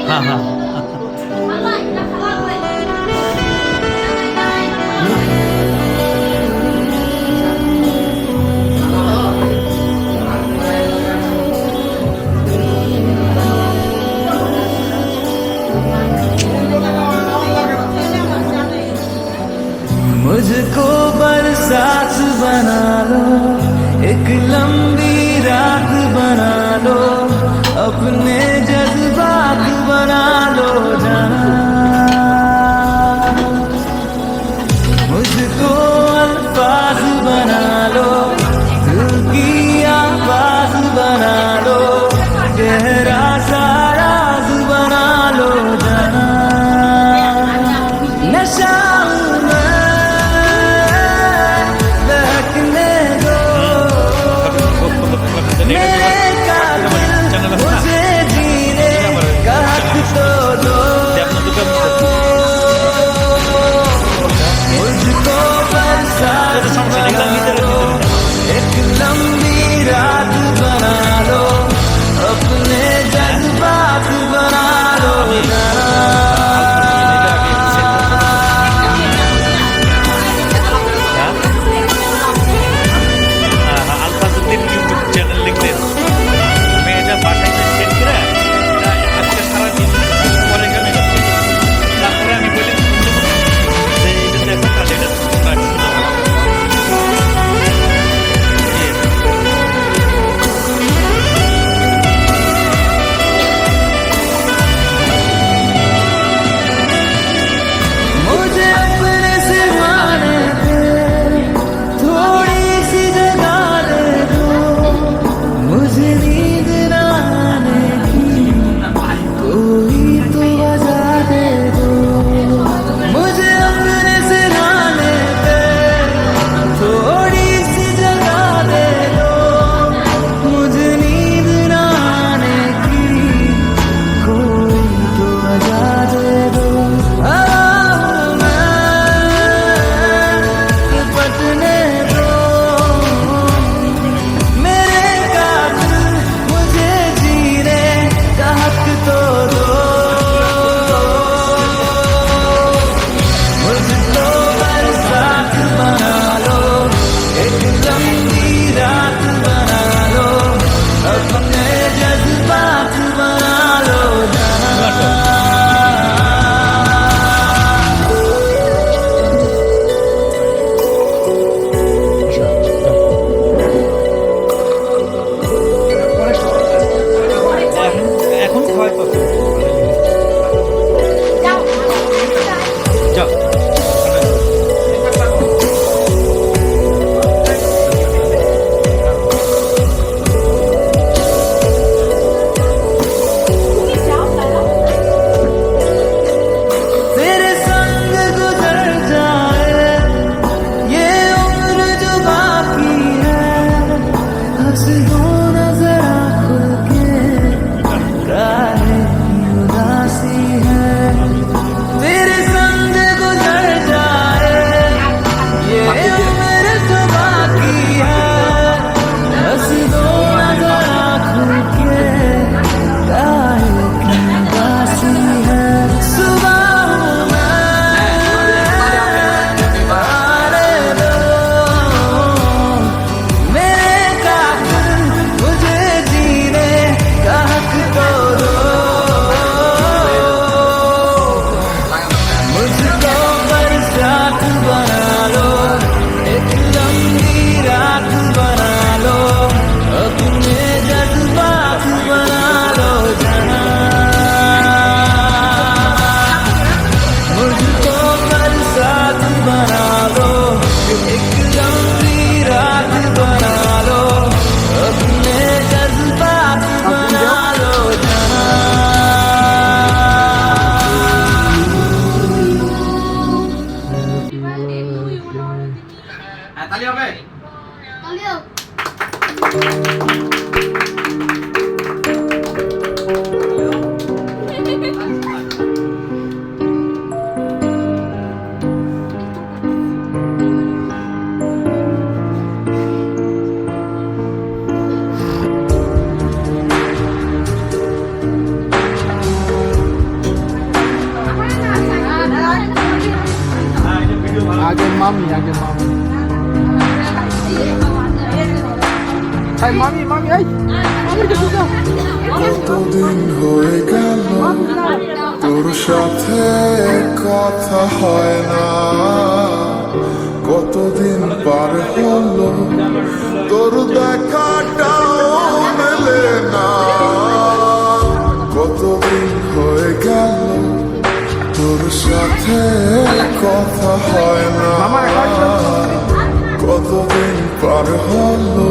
হ্যাঁ হ্যাঁ मुझको बरसात बना लो, एक लंबी रात बना लो, अपने जज्बात बना लो जाना। मुझको अल्फाज बना लो, दिल की आवाज बना लो, गहरा सा राज बना लो जाना। नशा मुझे जीने का हक तो दो, मुझको बरसात बना लो, एक लंबी रात बना लो, अपने जज्बात बना लो जाना। তালি হবে? তালি হোক। আগে মামি এই মামি এই মামির কাছে যাও। কতদিন হয়ে গেল তোর সাথে কথা হয় না, কতদিন পার হলো তোর দেখাটাও মেলে না, কতদিন হয়ে গেল তোর সাথে কথা হয় না, কতদিন পার হলো